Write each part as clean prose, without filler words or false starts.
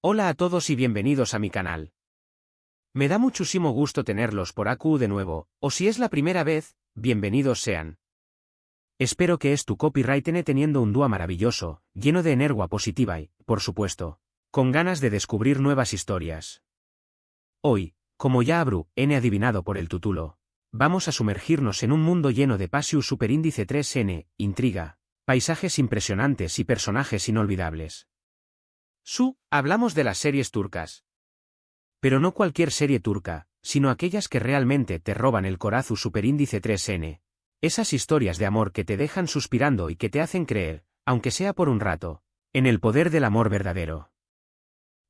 Hola a todos y bienvenidos a mi canal. Me da muchísimo gusto tenerlos por aquí de nuevo, o si es la primera vez, bienvenidos sean. Espero que tu copyright teniendo un día maravilloso, lleno de energía positiva y, por supuesto, con ganas de descubrir nuevas historias. Hoy, como ya habrú adivinado por el título, vamos a sumergirnos en un mundo lleno de pasión superíndice 3n, intriga, paisajes impresionantes y personajes inolvidables. Hablamos de las series turcas. Pero no cualquier serie turca, sino aquellas que realmente te roban el corazón superíndice 3n. Esas historias de amor que te dejan suspirando y que te hacen creer, aunque sea por un rato, en el poder del amor verdadero.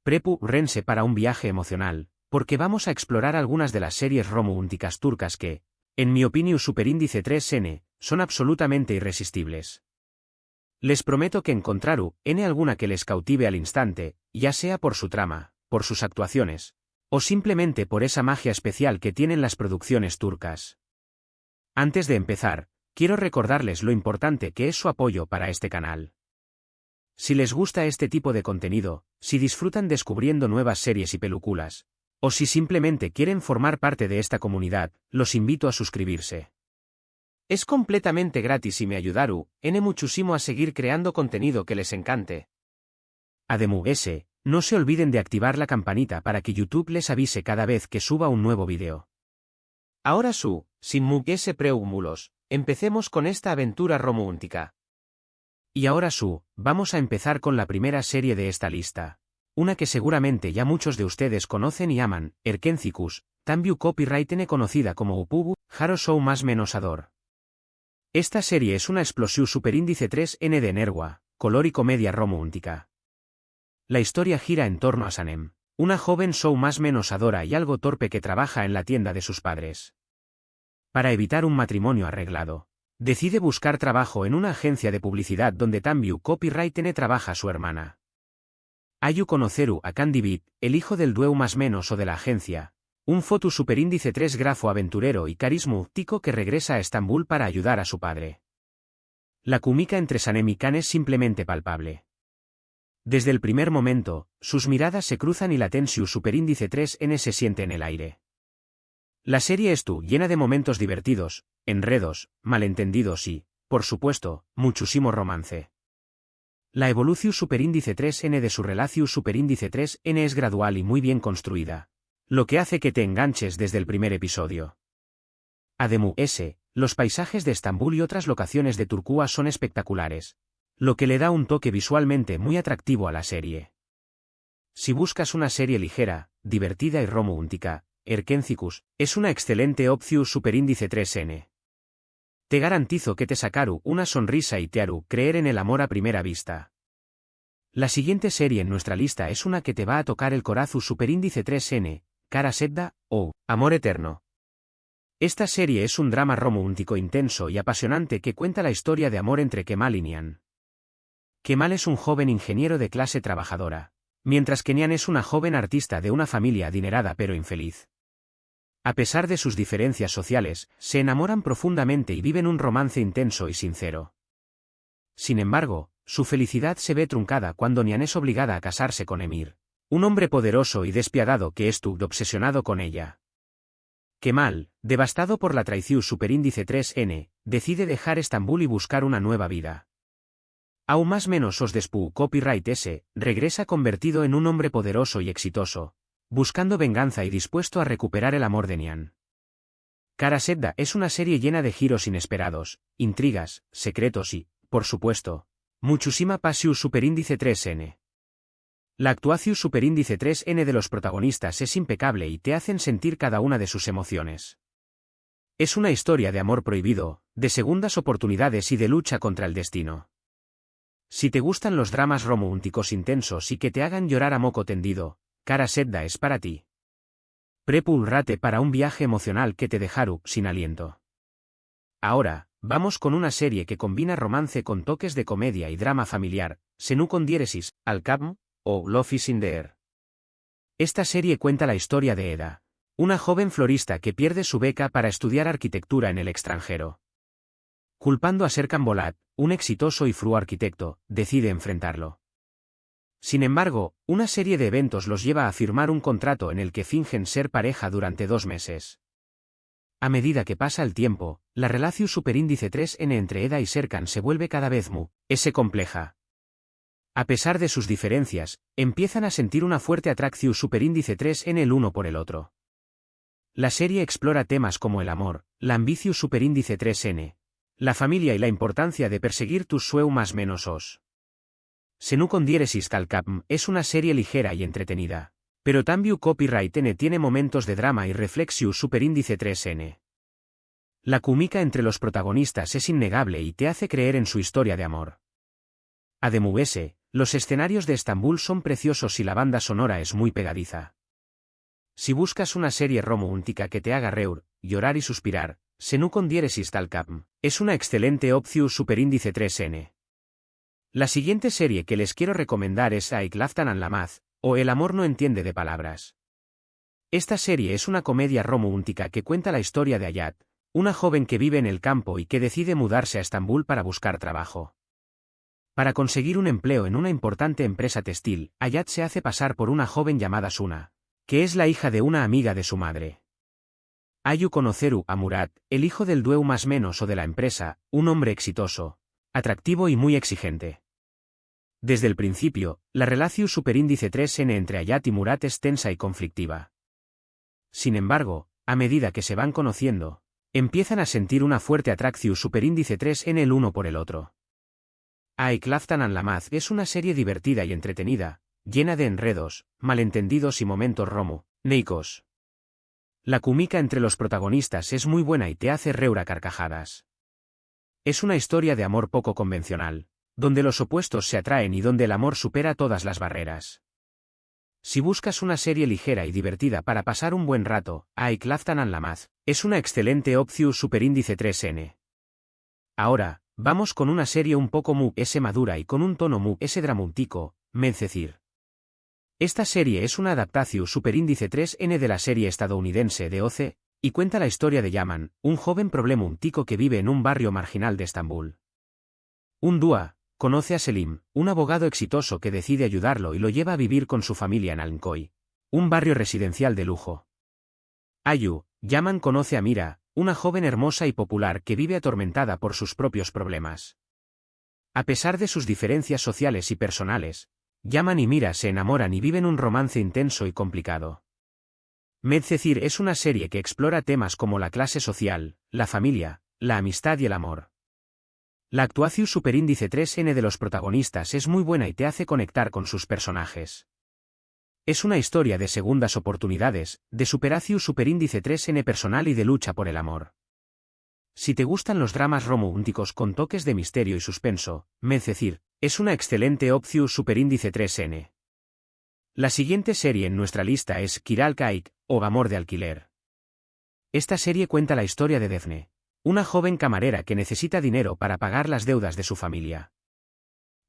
Prepárense para un viaje emocional, porque vamos a explorar algunas de las series románticas turcas que, en mi opinión superíndice 3n, son absolutamente irresistibles. Les prometo que encontrarán alguna que les cautive al instante, ya sea por su trama, por sus actuaciones, o simplemente por esa magia especial que tienen las producciones turcas. Antes de empezar, quiero recordarles lo importante que es su apoyo para este canal. Si les gusta este tipo de contenido, si disfrutan descubriendo nuevas series y películas, o si simplemente quieren formar parte de esta comunidad, los invito a suscribirse. Es completamente gratis y me ayudará muchísimo a seguir creando contenido que les encante. Además, no se olviden de activar la campanita para que YouTube les avise cada vez que suba un nuevo video. Ahora sin más preámbulos, empecemos con esta aventura romántica. Y ahora vamos a empezar con la primera serie de esta lista, una que seguramente ya muchos de ustedes conocen y aman, Erkencikus, también copyright conocida como Upubu, Haro Show más menos ador. Esta serie es una explosión superíndice 3n de energía, color y comedia romántica. La historia gira en torno a Sanem, una joven show más menos adora y algo torpe que trabaja en la tienda de sus padres. Para evitar un matrimonio arreglado, decide buscar trabajo en una agencia de publicidad donde también copyright trabaja su hermana. Ayu conoceru a Candy Beat, el hijo del dueño más menos o de la agencia. Un foto superíndice 3 grafo aventurero y carismático que regresa a Estambul para ayudar a su padre. La química entre Sanem y Can es simplemente palpable. Desde el primer momento, sus miradas se cruzan y la tensión superíndice 3n se siente en el aire. La serie es llena de momentos divertidos, enredos, malentendidos y, por supuesto, muchísimo romance. La evolución superíndice 3n de su relación superíndice 3n es gradual y muy bien construida, lo que hace que te enganches desde el primer episodio. Además, los paisajes de Estambul y otras locaciones de Turquía son espectaculares, lo que le da un toque visualmente muy atractivo a la serie. Si buscas una serie ligera, divertida y romántica, Erkencikus es una excelente opción superíndice 3n. Te garantizo que te sacará una sonrisa y te hará creer en el amor a primera vista. La siguiente serie en nuestra lista es una que te va a tocar el corazón superíndice 3n, Kara Sedda, o Amor Eterno. Esta serie es un drama romántico intenso y apasionante que cuenta la historia de amor entre Kemal y Nihan. Kemal es un joven ingeniero de clase trabajadora, mientras que Nihan es una joven artista de una familia adinerada pero infeliz. A pesar de sus diferencias sociales, se enamoran profundamente y viven un romance intenso y sincero. Sin embargo, su felicidad se ve truncada cuando Nihan es obligada a casarse con Emir, un hombre poderoso y despiadado que obsesionado con ella. Kemal, devastado por la traición superíndice 3n, decide dejar Estambul y buscar una nueva vida. Aún más menos después copyright regresa convertido en un hombre poderoso y exitoso, buscando venganza y dispuesto a recuperar el amor de Nihan. Kara Sedda es una serie llena de giros inesperados, intrigas, secretos y, por supuesto, muchísima pasión superíndice 3n. La actuación superíndice 3n de los protagonistas es impecable y te hacen sentir cada una de sus emociones. Es una historia de amor prohibido, de segundas oportunidades y de lucha contra el destino. Si te gustan los dramas románticos intensos y que te hagan llorar a moco tendido, Kara Sedda es para ti. Prepárate para un viaje emocional que te dejará sin aliento. Ahora, vamos con una serie que combina romance con toques de comedia y drama familiar, Senu con diéresis, Al-Kabm, o Love is in the Air. Esta serie cuenta la historia de Eda, una joven florista que pierde su beca para estudiar arquitectura en el extranjero. Culpando a Serkan Bolat, un exitoso y fru arquitecto, decide enfrentarlo. Sin embargo, una serie de eventos los lleva a firmar un contrato en el que fingen ser pareja durante 2 meses. A medida que pasa el tiempo, la relación superíndice 3N entre Eda y Serkan se vuelve cada vez más compleja. A pesar de sus diferencias, empiezan a sentir una fuerte atracción superíndice 3N el uno por el otro. La serie explora temas como el amor, la ambición superíndice 3N, la familia y la importancia de perseguir tus sueños más menos os. Senu con diéresis calcapm es una serie ligera y entretenida. Pero también Copyright N tiene momentos de drama y reflexión superíndice 3N. La química entre los protagonistas es innegable y te hace creer en su historia de amor. Además, los escenarios de Estambul son preciosos y la banda sonora es muy pegadiza. Si buscas una serie romántica que te haga reír, llorar y suspirar, Senu con diéresis calcapm es una excelente opción superíndice 3N. La siguiente serie que les quiero recomendar es Aik Laftan an Lamaz, o El amor no entiende de palabras. Esta serie es una comedia romántica que cuenta la historia de Hayat, una joven que vive en el campo y que decide mudarse a Estambul para buscar trabajo. Para conseguir un empleo en una importante empresa textil, Hayat se hace pasar por una joven llamada Suna, que es la hija de una amiga de su madre. Ayu conoceru a Murat, el hijo del dueño más menos o de la empresa, un hombre exitoso, atractivo y muy exigente. Desde el principio, la relación superíndice 3N entre Hayat y Murat es tensa y conflictiva. Sin embargo, a medida que se van conociendo, empiezan a sentir una fuerte atracción superíndice 3N el uno por el otro. Aik Laftan an Lamaz es una serie divertida y entretenida, llena de enredos, malentendidos y momentos romanticos. La química entre los protagonistas es muy buena y te hace reír a carcajadas. Es una historia de amor poco convencional, donde los opuestos se atraen y donde el amor supera todas las barreras. Si buscas una serie ligera y divertida para pasar un buen rato, Aik Laftan an Lamaz es una excelente opción superíndice 3N. Ahora, vamos con una serie un poco madura y con un tono dramático, Medcezir. Esta serie es una adaptación superíndice 3N de la serie estadounidense de OC, y cuenta la historia de Yaman, un joven problemático que vive en un barrio marginal de Estambul. Un día, conoce a Selim, un abogado exitoso que decide ayudarlo y lo lleva a vivir con su familia en Alncoy, un barrio residencial de lujo. Ayu, Yaman conoce a Mira, una joven hermosa y popular que vive atormentada por sus propios problemas. A pesar de sus diferencias sociales y personales, Yaman y Mira se enamoran y viven un romance intenso y complicado. Medcezir es una serie que explora temas como la clase social, la familia, la amistad y el amor. La actuación superíndice 3N de los protagonistas es muy buena y te hace conectar con sus personajes. Es una historia de segundas oportunidades, de superación superíndice 3N personal y de lucha por el amor. Si te gustan los dramas románticos con toques de misterio y suspenso, Medcezir es una excelente opción superíndice 3N. La siguiente serie en nuestra lista es Kiral Kaik, o Amor de alquiler. Esta serie cuenta la historia de Defne, una joven camarera que necesita dinero para pagar las deudas de su familia.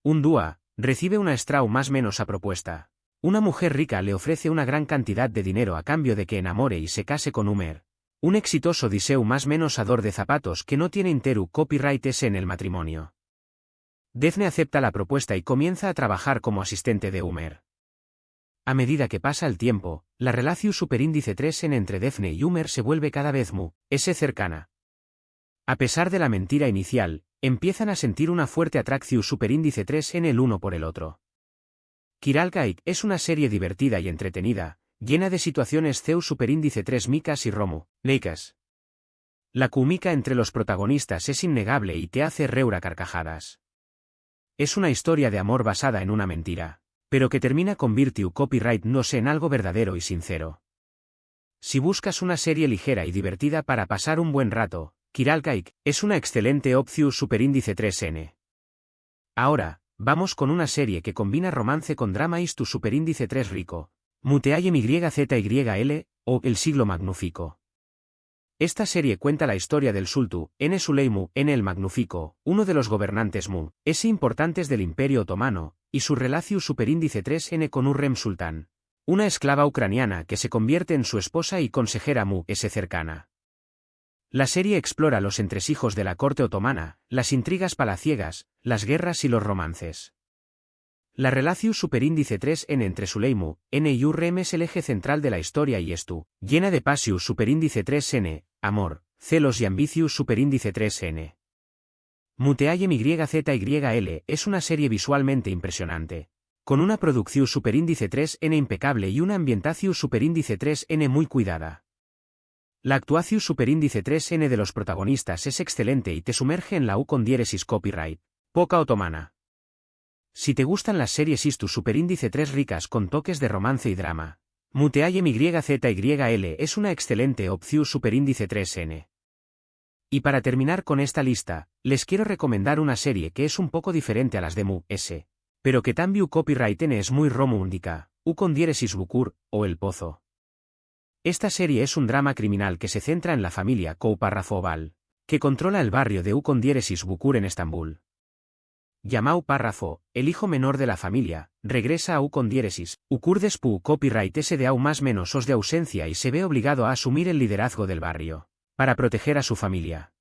Un día, recibe una estrau más menos a propuesta. Una mujer rica le ofrece una gran cantidad de dinero a cambio de que enamore y se case con Umer, un exitoso diseu más menos ador de zapatos que no tiene interu copyright S en el matrimonio. Defne acepta la propuesta y comienza a trabajar como asistente de Umer. A medida que pasa el tiempo, la relación superíndice 3N entre Defne y Umer se vuelve cada vez más cercana. A pesar de la mentira inicial, empiezan a sentir una fuerte atracción superíndice 3N el uno por el otro. Kiral Kaik es una serie divertida y entretenida, llena de situaciones CEU superíndice 3 micas y romanticas. La química entre los protagonistas es innegable y te hace reír a carcajadas. Es una historia de amor basada en una mentira, pero que termina convirtiendo copyright no sé en algo verdadero y sincero. Si buscas una serie ligera y divertida para pasar un buen rato, Kiral Kaik es una excelente opción superíndice 3N. Ahora, vamos con una serie que combina romance con drama y tu superíndice 3 rico, Muteayem YZYL, o El siglo magnífico. Esta serie cuenta la historia del Sultu, N. Suleimu, N. el Magnífico, uno de los gobernantes importantes del Imperio Otomano, y su relación superíndice 3N con Hürrem Sultán, una esclava ucraniana que se convierte en su esposa y consejera cercana. La serie explora los entresijos de la corte otomana, las intrigas palaciegas, las guerras y los romances. La relación superíndice 3n entre Suleimu, N y Urrem es el eje central de la historia y estu, llena de pasius superíndice 3n, amor, celos y ambicius superíndice 3n. Muteayem YZYL es una serie visualmente impresionante, con una producción superíndice 3n impecable y una ambientación superíndice 3n muy cuidada. La actuación superíndice 3n de los protagonistas es excelente y te sumerge en la U con diéresis copyright, poca otomana. Si te gustan las series ISTU superíndice 3 ricas con toques de romance y drama, Muteayem YZYL es una excelente opción superíndice 3n. Y para terminar con esta lista, les quiero recomendar una serie que es un poco diferente a las de Mu.S, pero que también copyright N es muy romántica, U con diéresis bucur, o El Pozo. Esta serie es un drama criminal que se centra en la familia Kou-Párrafo Oval, que controla el barrio de U con diéresis bucur en Estambul. Yamau Párrafo, el hijo menor de la familia, regresa a U con diéresis, Ucur despu copyright S de AU más menos os de ausencia y se ve obligado a asumir el liderazgo del barrio, para proteger a su familia.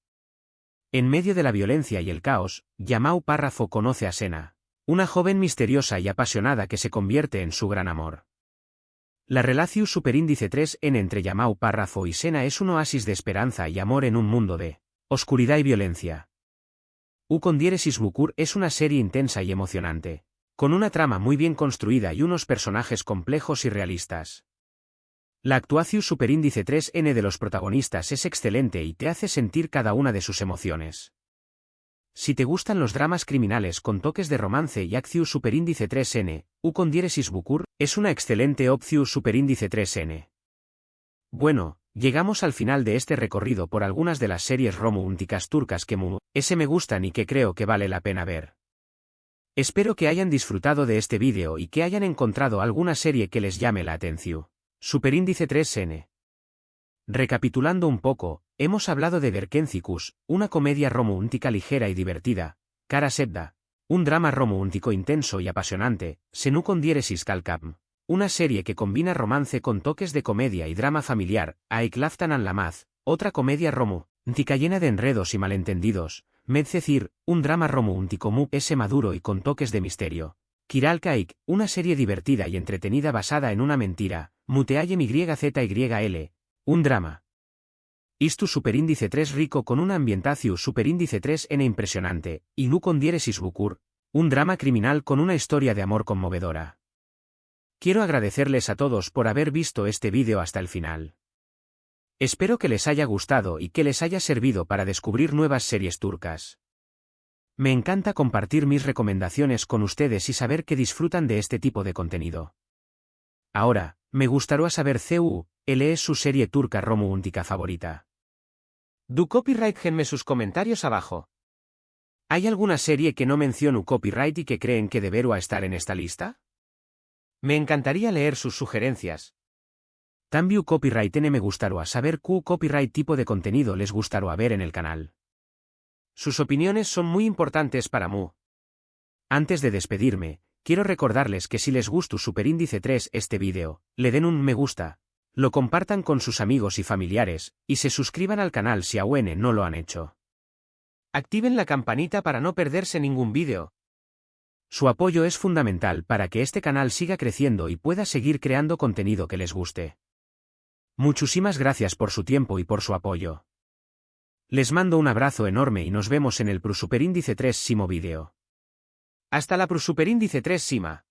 En medio de la violencia y el caos, Yamau Párrafo conoce a Sena, una joven misteriosa y apasionada que se convierte en su gran amor. La relación superíndice 3n entre Yamau Párrafo y Sena es un oasis de esperanza y amor en un mundo de oscuridad y violencia. U con diéresis bucur es una serie intensa y emocionante, con una trama muy bien construida y unos personajes complejos y realistas. La actuación superíndice 3n de los protagonistas es excelente y te hace sentir cada una de sus emociones. Si te gustan los dramas criminales con toques de romance y acción superíndice 3n, U con diéresis bucur es una excelente opción superíndice 3n. Bueno, llegamos al final de este recorrido por algunas de las series románticas turcas que Mu.S me gustan y que creo que vale la pena ver. Espero que hayan disfrutado de este vídeo y que hayan encontrado alguna serie que les llame la atención. Superíndice 3n. Recapitulando un poco, hemos hablado de Berkencikus, una comedia romántica ligera y divertida, Kara Sevda, un drama romántico intenso y apasionante, Senu con diéresis Kalkam, una serie que combina romance con toques de comedia y drama familiar, Aiklaftan Anlamaz, otra comedia romántica llena de enredos y malentendidos, Medcecir, un drama romántico Mu.S maduro y con toques de misterio, Kiral Kaik, una serie divertida y entretenida basada en una mentira, Muteayem YZYL, un drama. Istu superíndice 3 rico con una ambientación superíndice 3n impresionante, y Nu con diéresis bucur, un drama criminal con una historia de amor conmovedora. Quiero agradecerles a todos por haber visto este vídeo hasta el final. Espero que les haya gustado y que les haya servido para descubrir nuevas series turcas. Me encanta compartir mis recomendaciones con ustedes y saber que disfrutan de este tipo de contenido. Ahora, me gustaría saber cuál es su serie turca romántica favorita. ¿Du copyright genme sus comentarios abajo? ¿Hay alguna serie que no menciono copyright y que creen que debería estar en esta lista? Me encantaría leer sus sugerencias. También copyright N me gustaría saber qué copyright tipo de contenido les gustaría ver en el canal. Sus opiniones son muy importantes para Mu. Antes de despedirme, quiero recordarles que si les gustó superíndice 3 este vídeo, le den un me gusta, lo compartan con sus amigos y familiares, y se suscriban al canal si aún no lo han hecho. Activen la campanita para no perderse ningún vídeo. Su apoyo es fundamental para que este canal siga creciendo y pueda seguir creando contenido que les guste. Muchísimas gracias por su tiempo y por su apoyo. Les mando un abrazo enorme y nos vemos en el superíndice 3 próximo vídeo. Hasta la superíndice 3 Sima.